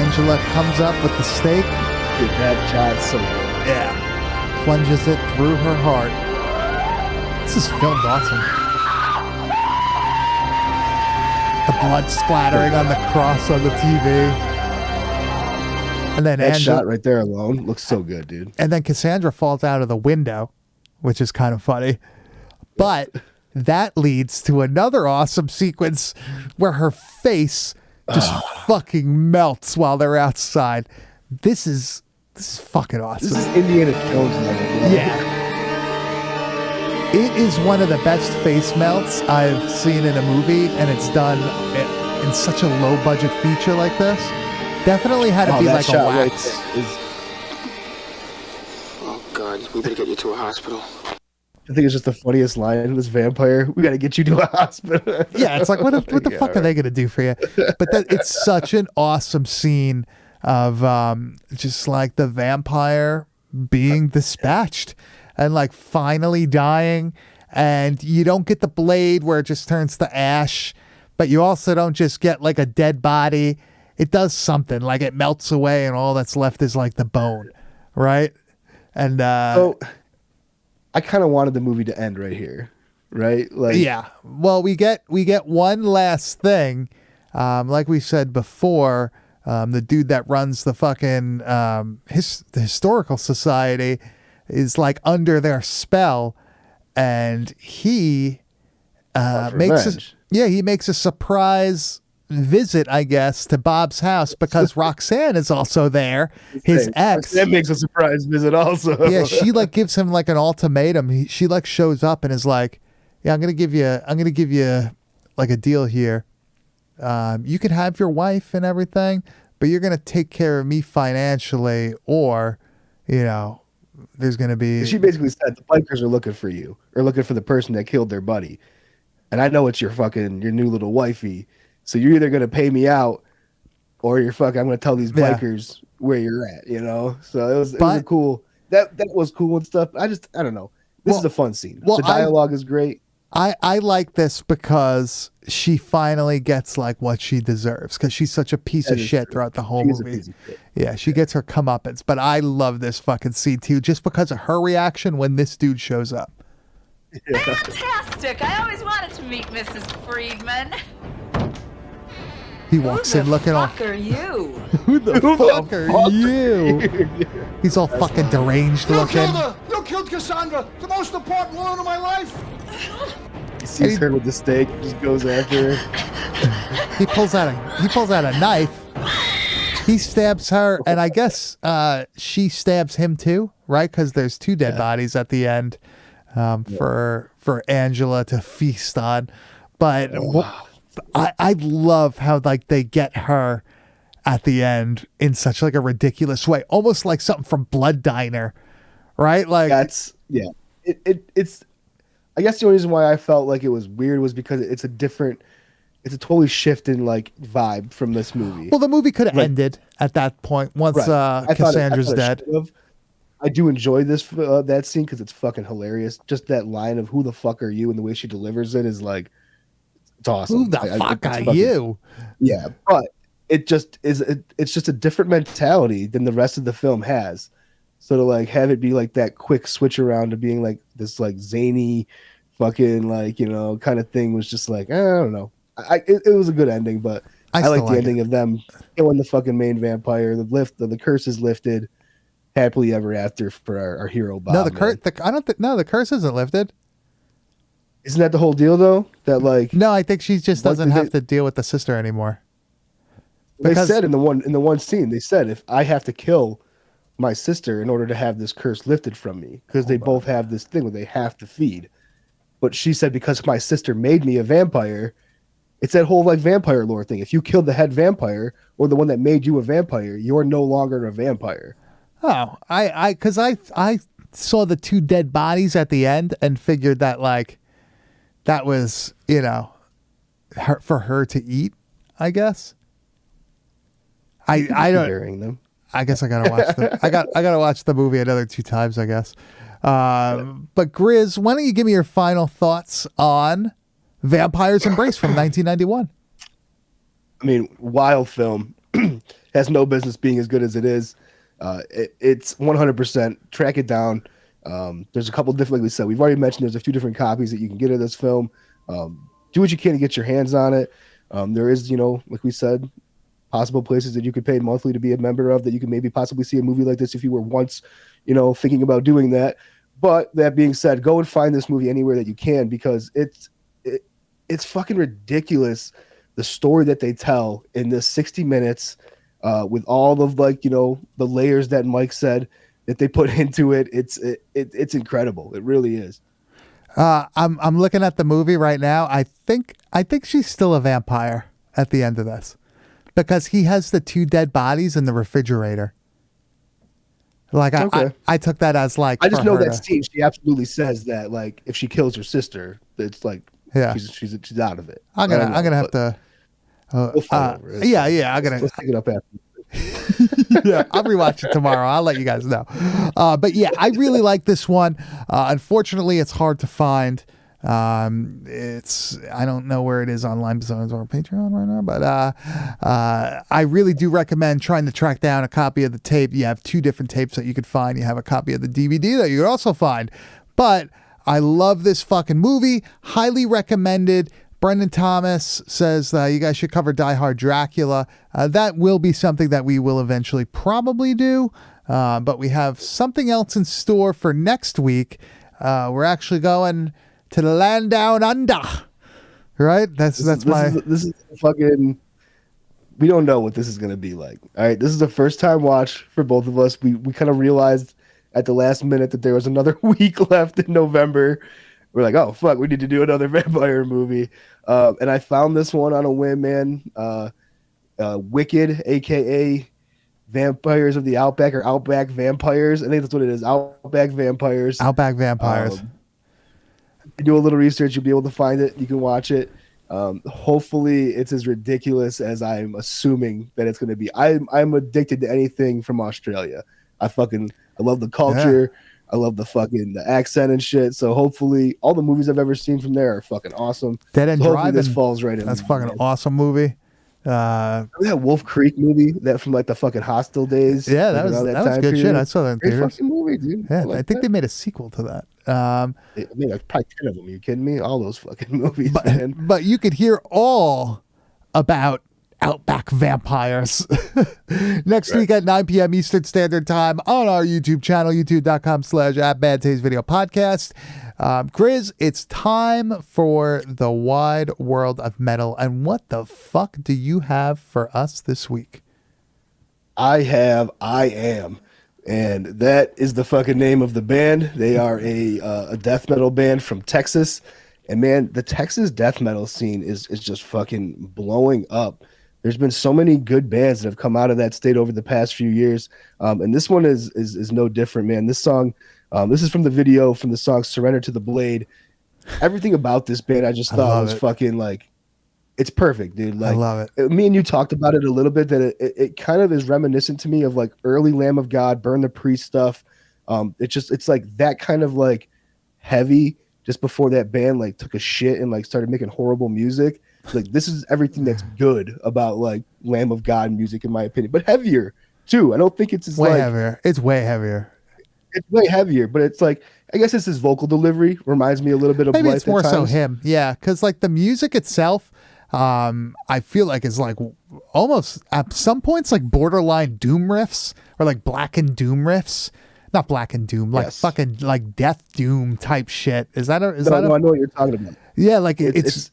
Angela comes up with the stake. Dude, that shot so good. Yeah. Plunges it through her heart. This is filmed awesome. The blood splattering on the cross on the TV. And then That Angela, shot right there alone looks so good, dude. and then Cassandra falls out of the window, which is kind of funny. But that leads to another awesome sequence where her face just fucking melts while they're outside. This is fucking awesome. This is Indiana Jones level, bro. Yeah. It is one of the best face melts I've seen in a movie, and it's done in such a low budget feature like this. Definitely had to Oh, be that like a shot right wax. there is, Oh, God, we better get you to a hospital. I think it's just the funniest line in this vampire. We got to get you to a hospital. Yeah, it's like what the Yeah, fuck are they gonna do for you? But it's such an awesome scene of just like the vampire being dispatched and like finally dying, and you don't get the blade where it just turns to ash, but you also don't just get like a dead body. It does something, like it melts away and all that's left is like the bone, right? And So I kind of wanted the movie to end right here, right? Like, yeah. Well, we get one last thing. Like we said before, the dude that runs the fucking the historical society is like under their spell, and he makes revenge. he makes a surprise visit, I guess, to Bob's house because Roxanne is also there, his ex. That makes a surprise visit also. Yeah, she like gives him like an ultimatum. She like shows up and is like, "Yeah, I'm gonna give you like a deal here. You can have your wife and everything, but you're gonna take care of me financially, or, you know, there's gonna be." She basically said the bikers are looking for you, or looking for the person that killed their buddy, and I know it's your new little wifey. So you're either gonna pay me out, or I'm gonna tell these Yeah. bikers where you're at. So it was a cool. That was cool and stuff. I don't know. This is a fun scene. well, The dialogue is great. I like this because she finally gets like what she deserves because she's such a piece That of is shit true. throughout the whole She is a movie. piece of shit. Yeah, she gets her comeuppance, but I love this fucking scene too, just because of her reaction when this dude shows up. Fantastic! I always wanted to meet Mrs. Friedman. He walks in looking all, Fuck are you? who the fuck are you? He's all fucking deranged looking. You killed Cassandra, the most important woman of my life. He sees her with the stake, just goes after her. He pulls out a knife. He stabs her, and I guess she stabs him too, right? Because there's two dead bodies at the end for Angela to feast on. But I love how like they get her at the end in such like a ridiculous way, almost like something from Blood Diner, right? Like It's. I guess the only reason why I felt like it was weird was because it's a totally shift in like vibe from this movie. well, the movie could have ended at that point once I thought Cassandra's it dead. should've. I do enjoy that scene because it's fucking hilarious. Just that line of "Who the fuck are you?" and the way she delivers it is like, it's awesome. Who the fuck it's are fucking- you? Yeah, but it just is. It's just a different mentality than the rest of the film has. So to like have it be like that quick switch around to being like this like zany, fucking like kind of thing was just like I don't know. It was a good ending, but I still like the like ending of them killing the fucking main vampire. The curse is lifted, happily ever after for our hero Bob. No, the man. curse. The curse isn't lifted. Isn't that the whole deal though? That like No, I think she just What doesn't did have they- to deal with the sister anymore. they because- said in the one scene, they said if I have to kill my sister in order to have this curse lifted from me, because they both have this thing where they have to feed. But she said because my sister made me a vampire, it's that whole like vampire lore thing. If you killed the head vampire or the one that made you a vampire, you're no longer a vampire. Oh, because I saw the two dead bodies at the end and figured that like that was for her to eat. I guess. I don't. Burying them. I guess I gotta watch the I gotta watch the movie another 2 times, I guess. But Grizz, why don't you give me your final thoughts on Vampire's Embrace from 1991? I mean, wild film. Has no business being as good as it is. It's 100%. Track it down. There's a couple different, like we said, we've already mentioned there's a few different copies that you can get of this film. Do what you can to get your hands on it. There is, like we said, possible places that you could pay monthly to be a member of that you could maybe possibly see a movie like this if you were once, thinking about doing that. But that being said, go and find this movie anywhere that you can because it's fucking ridiculous the story that they tell in this 60 minutes with all of like the layers that Mike said that they put into it. It's incredible. It really is. I'm looking at the movie right now. I think she's still a vampire at the end of this because he has the 2 dead bodies in the refrigerator. Like Okay. I took that as like I just for know her that to- scene. She absolutely says that like if she kills her sister, it's like Yeah. she's out of it. I'm I don't gonna know, have but to. we'll fight over it. Yeah. I'm gonna. Let's pick it up after. Yeah, I'll rewatch it tomorrow. I'll let you guys know. But yeah, I really like this one. Unfortunately, it's hard to find. I don't know where it is on Lime Zones or Patreon right now, but I really do recommend trying to track down a copy of the tape. You have 2 different tapes that you could find. You have a copy of the DVD that you could also find. But I love this fucking movie. Highly recommended. Brendan Thomas says you guys should cover Die Hard Dracula. That will be something that we will eventually probably do. But we have something else in store for next week. We're actually going to the land down under. Right? This is Fucking we don't know what this is gonna be like. All right, this is the first time watch for both of us. We kind of realized at the last minute that there was another week left in November. We're like, oh fuck, we need to do another vampire movie. And I found this one on a whim, man. Wicked, aka Vampires of the Outback or Outback Vampires. I think that's what it is. Outback Vampires. Outback Vampires. You do a little research, you'll be able to find it. You can watch it. Hopefully, it's as ridiculous as I'm assuming that it's going to be. I'm addicted to anything from Australia. I love the culture. Yeah. I love the accent and shit. So hopefully, all the movies I've ever seen from there are fucking awesome. Dead End Driving. This falls right in. That's fucking awesome movie. That Wolf Creek movie that from like the fucking Hostel days. Yeah, that was good period. Shit. I saw that in Great theaters. Fucking movie, dude. Yeah, I think they made a sequel to that. I mean, like probably 10 of them. Are you kidding me? All those fucking movies, man. But you could hear all about Outback Vampires next week at 9 p.m. Eastern Standard Time on our YouTube channel, youtube.com/@BadTasteVideoPodcast. Grizz, it's time for the wide world of metal. And what the fuck do you have for us this week? I Am. And that is the fucking name of the band. They are a death metal band from Texas. And man, the Texas death metal scene is just fucking blowing up. There's been so many good bands that have come out of that state over the past few years. And this one is no different, man. This song, this is from the video from the song Surrender to the Blade. Everything about this band I just thought was fucking like, it's perfect, dude. Like, I love it. Me and you talked about it a little bit, that it kind of is reminiscent to me of like early Lamb of God, Burn the Priest stuff. It's like that kind of like heavy just before that band like took a shit and like started making horrible music. Like this is everything that's good about like Lamb of God music, in my opinion, but heavier too. I don't think it's as heavier. It's way heavier. It's way heavier, but it's like, I guess it's his vocal delivery reminds me a little bit of maybe Blythe it's more at times. so him. Yeah, because like the music itself, I feel like is like almost at some points like borderline doom riffs or like Black and Doom riffs. Not Black and Doom, like fucking like Death Doom type shit. Is that a? I know what you're talking about. Yeah, like it's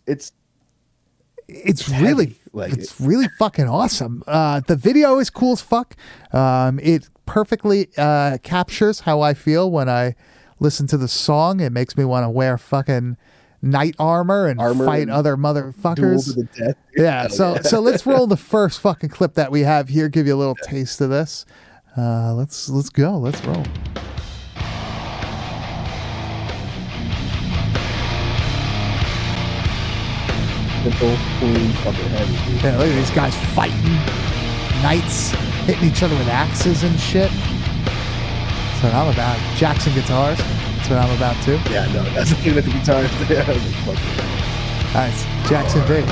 really like it's really fucking awesome. The video is cool as fuck. It perfectly captures how I feel when I listen to the song. It makes me want to wear fucking knight armor and fight other motherfuckers. Duel to the death. Yeah, so let's roll the first fucking clip that we have here. Give you a little taste of this. Let's go. Let's roll. Simple, clean, fucking heavy, dude. Yeah, look at these guys fighting. Knights hitting each other with axes and shit. That's what I'm about. Jackson guitars. That's what I'm about too. Yeah, no, that's the thing with the guitars. Nice. Jackson V.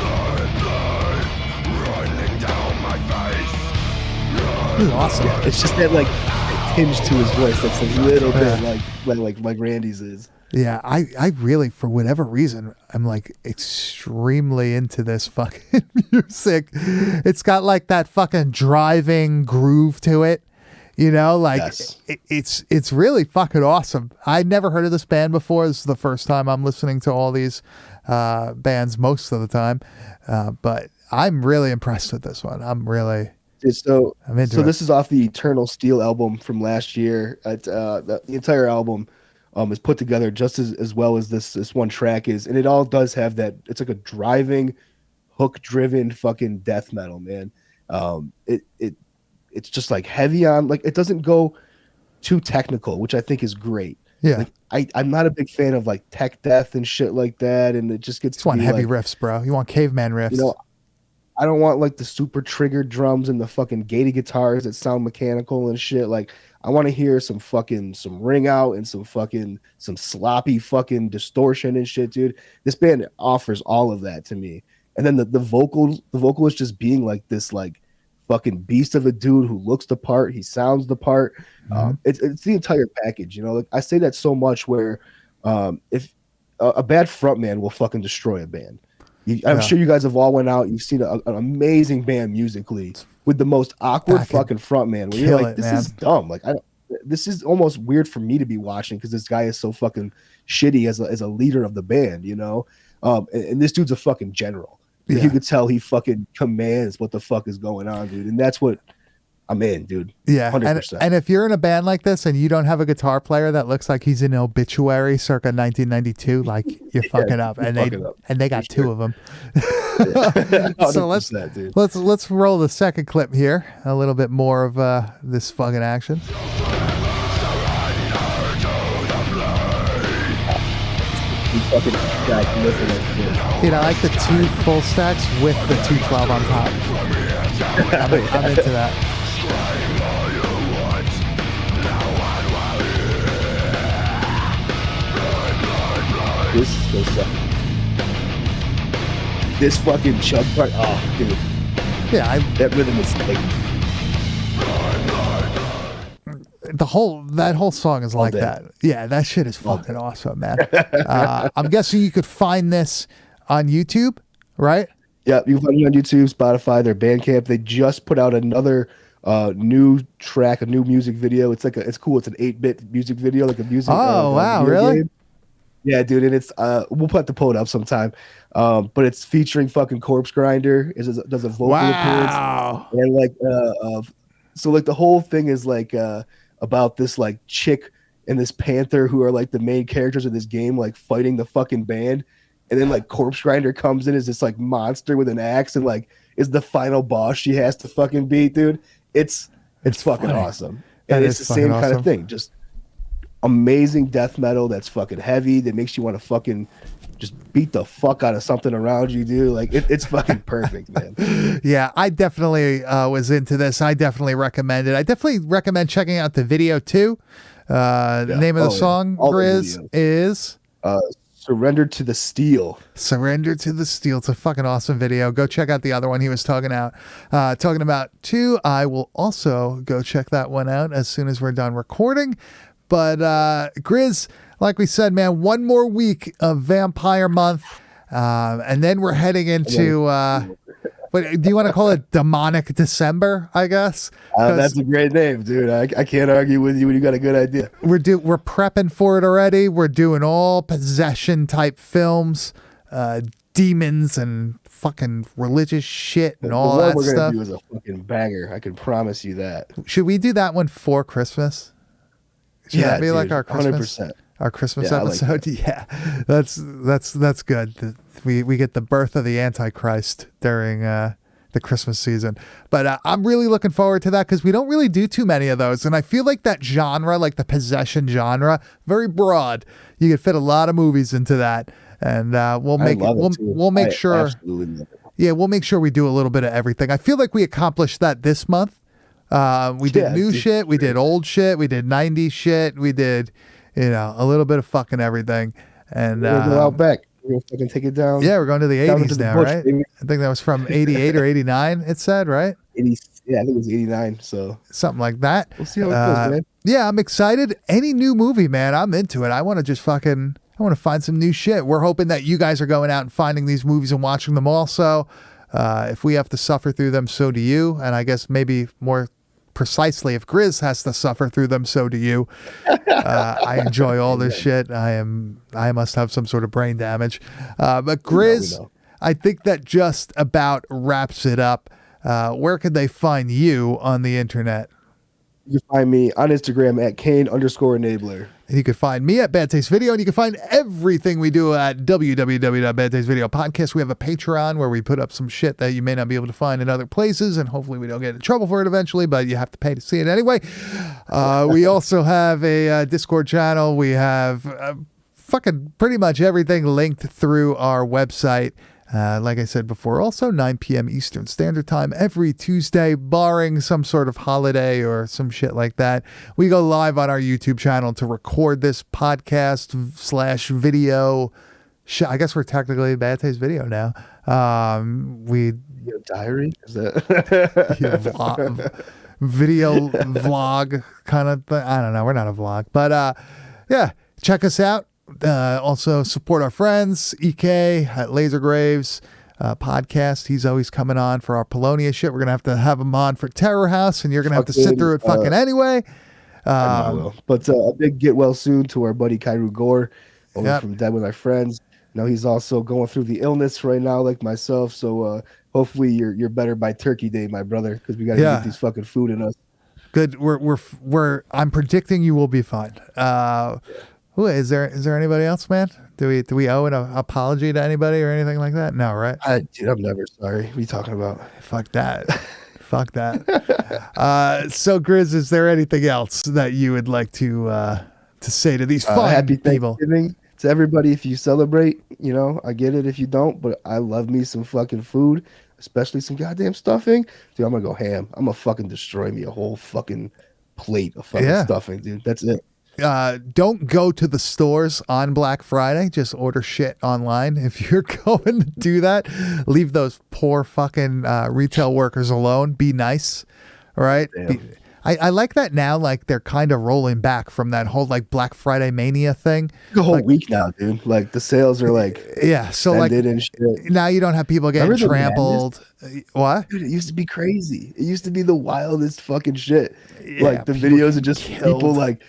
This is awesome. Yeah, it's just that like tinge to his voice that's a little bit like Randy's is. Yeah, I really, for whatever reason, I'm like extremely into this fucking music. It's got like that fucking driving groove to it, you know, like it's really fucking awesome. I'd never heard of this band before. This is the first time I'm listening to all these bands most of the time, but I'm really impressed with this one. I'm into it. This is off the Eternal Steel album from last year. The entire album is put together just as well as this one track is, and it all does have that. It's like a driving, hook-driven fucking death metal, man. It's just like heavy on, like it doesn't go too technical, which I think is great. Yeah, like I'm not a big fan of like tech death and shit like that, and it just gets. You want heavy riffs, bro. You want caveman riffs. You know, I don't want like the super triggered drums and the fucking gated guitars that sound mechanical and shit. Like I want to hear some ring out and some sloppy fucking distortion and shit, dude. This band offers all of that to me. And then the vocalist just being like this like fucking beast of a dude who looks the part, he sounds the part. Mm-hmm. It's the entire package, you know. Like I say that so much where if a bad frontman will fucking destroy a band. I'm sure you guys have all went out. You've seen an amazing band musically with the most awkward fucking frontman. Where you're like, this is dumb. Like, this is almost weird for me to be watching because this guy is so fucking shitty as a leader of the band, you know. And this dude's a fucking general. You could tell he fucking commands what the fuck is going on, dude. And that's what I'm in, dude. Yeah, 100%. and if you're in a band like this and you don't have a guitar player that looks like he's in Obituary circa 1992, like you're fucking up. you're And fucking up, they got for two sure. of them. 100%, dude. let's roll the second clip here. A little bit more of this fucking action. He fucking got lifted that shit. Dude, I like the 2 full stacks with the 212 on top. I'm into that. This fucking chug part. Oh, dude. Yeah, That rhythm is like that whole song is like day. that. Yeah, that shit is fucking awesome, man. I'm guessing you could find this on YouTube, right? yeah. You can find it on YouTube, Spotify, their Bandcamp. They just put out another new track, a new music video. It's cool. It's an 8-bit music video, like a music. Oh, wow, video really? game. Yeah, dude, and it's we'll have to pull it up sometime. But it's featuring fucking Corpse Grinder. Does a vocal appearance. Wow. And like so like the whole thing is like about this like chick and this panther who are like the main characters of this game, like fighting the fucking band. And then like Corpse Grinder comes in as this like monster with an axe and like is the final boss she has to fucking beat, dude. It's fucking funny. awesome. That And is it's the fucking same kind awesome. of thing. Just amazing death metal that's fucking heavy, that makes you want to fucking just beat the fuck out of something around you, dude. Like it's fucking perfect, man. Yeah, I definitely was into this. I definitely recommend it. I definitely recommend checking out the video too. The name of the Oh, yeah. song, All the Grizz, videos. is Surrender to the Steel. Surrender to the Steel. It's a fucking awesome video. Go check out the other one he was talking about too. I will also go check that one out as soon as we're done recording. But Grizz, like we said, man, one more week of Vampire Month, and then we're heading into. What do you want to call it? Demonic December, I guess. 'Cause That's a great name, dude. I can't argue with you when you got a good idea. we're prepping for it already. We're doing all possession type films, demons and fucking religious shit and all the one that we're stuff. gonna do is a fucking banger. I can promise you that. Should we do that one for Christmas? Should that be like dude, our Christmas? 100%. Our Christmas Yeah, I like episode? Yeah, that's good. We get the birth of the Antichrist during the Christmas season. But I'm really looking forward to that because we don't really do too many of those, and I feel like that genre, like the possession genre, very broad. You could fit a lot of movies into that, and we'll I make love it, too. we'll make I sure. absolutely love it. Yeah, we'll make sure we do a little bit of everything. I feel like we accomplished that this month. We did Yeah, new dude. shit, we did old shit, we did 90s shit, we did, a little bit of fucking everything. And We're gonna go out back. We're gonna fucking take it down. yeah, we're going to the Down 80s into the now, bush, right? baby. I think that was from 88 or 89, it said, right? 80, yeah, I think it was 89. So Something like that. we'll see how it goes, man. Yeah, I'm excited. Any new movie, man, I'm into it. I want to find some new shit. We're hoping that you guys are going out and finding these movies and watching them also. If we have to suffer through them, so do you. And I guess maybe more precisely, if Grizz has to suffer through them, so do you. I enjoy all this shit. I must have some sort of brain damage. But Grizz, know. I think that just about wraps it up. Where could they find you on the internet? You can find me on Instagram at Kane_enabler. And you can find me at Bad Taste Video, and you can find everything we do at www.badtastevideo.podcast. We have a Patreon where we put up some shit that you may not be able to find in other places, and hopefully we don't get in trouble for it eventually, but you have to pay to see it anyway. We also have a Discord channel. We have fucking pretty much everything linked through our website. Like I said before, also 9 p.m. Eastern Standard Time every Tuesday, barring some sort of holiday or some shit like that. We go live on our YouTube channel to record this podcast / video. I guess we're technically Bad Taste Video now. We Your diary? Is that video vlog kind of thing. I don't know. We're not a vlog, but yeah, check us out. Also support our friends, EK at Laser Graves podcast. He's always coming on for our Polonia shit. We're going to have him on for Terror House, and you're going to have to sit through it fucking anyway. I will. But a big get well soon to our buddy Kairu Gore over Yep. from Dead with My Friends. know he's also going through the illness right now, like myself. So hopefully you're better by Turkey Day, my brother, because we got to Yeah. get these fucking food in us. Good. I'm predicting you will be fine. Is there anybody else, man? Do we owe an apology to anybody or anything like that? No, right? Dude, I'm never sorry. What are you talking about? Fuck that. Fuck that. So Grizz, is there anything else that you would like to say to these fine Happy people? Thanksgiving to everybody. If you celebrate, I get it if you don't, but I love me some fucking food, especially some goddamn stuffing. Dude, I'm gonna go ham. I'm gonna fucking destroy me a whole fucking plate of fucking stuffing, dude. That's it. Don't go to the stores on Black Friday. Just order shit online. If you're going to do that, leave those poor fucking retail workers alone. Be nice, all right? I like that now. Like they're kind of rolling back from that whole like Black Friday mania thing. The whole week now, dude. Like the sales are like so like and shit. now you don't have people getting Remember the trampled. What? Dude, it used to be crazy. It used to be the wildest fucking shit. Yeah, Like the people videos of just killed. people like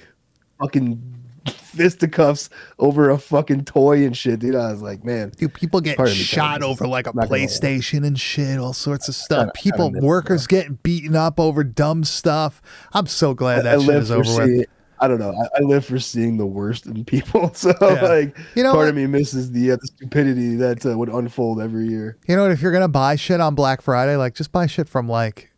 fucking fisticuffs over a fucking toy and shit, dude. I was like, man, Dude, people get Pardon me, shot Kevin. over like a Not gonna lie. PlayStation and shit, all sorts of stuff. Kinda People, miss it, workers getting beaten up over dumb stuff. I'm so glad that shit is over with. seeing, I don't know. I live for seeing the worst in people. So Yeah. like, You know part what? of me misses the stupidity that would unfold every year. You know what? If you're gonna buy shit on Black Friday, like just buy shit from like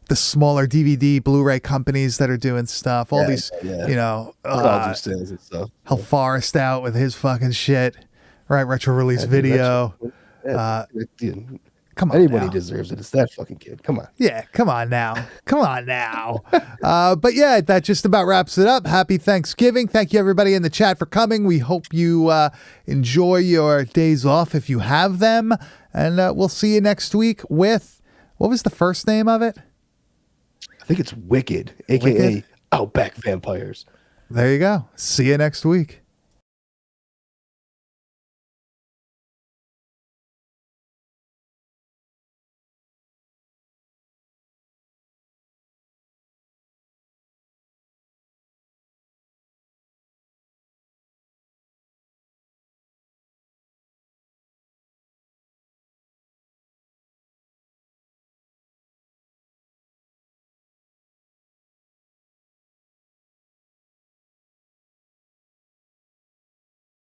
the smaller DVD, Blu-ray companies that are doing stuff. All Yeah, these, yeah. I'll do sales and stuff. Hell Forest out with his fucking shit, right? Retro release dude, video. Dude, Come on, anybody now. deserves it. It's that fucking kid. Come on. Yeah, come on now. Come on now. But yeah, that just about wraps it up. Happy Thanksgiving. Thank you, everybody in the chat, for coming. We hope you enjoy your days off if you have them. And we'll see you next week with, what was the first name of it? I think it's Wicked, aka Wicked? Outback Vampires. There you go. See you next week.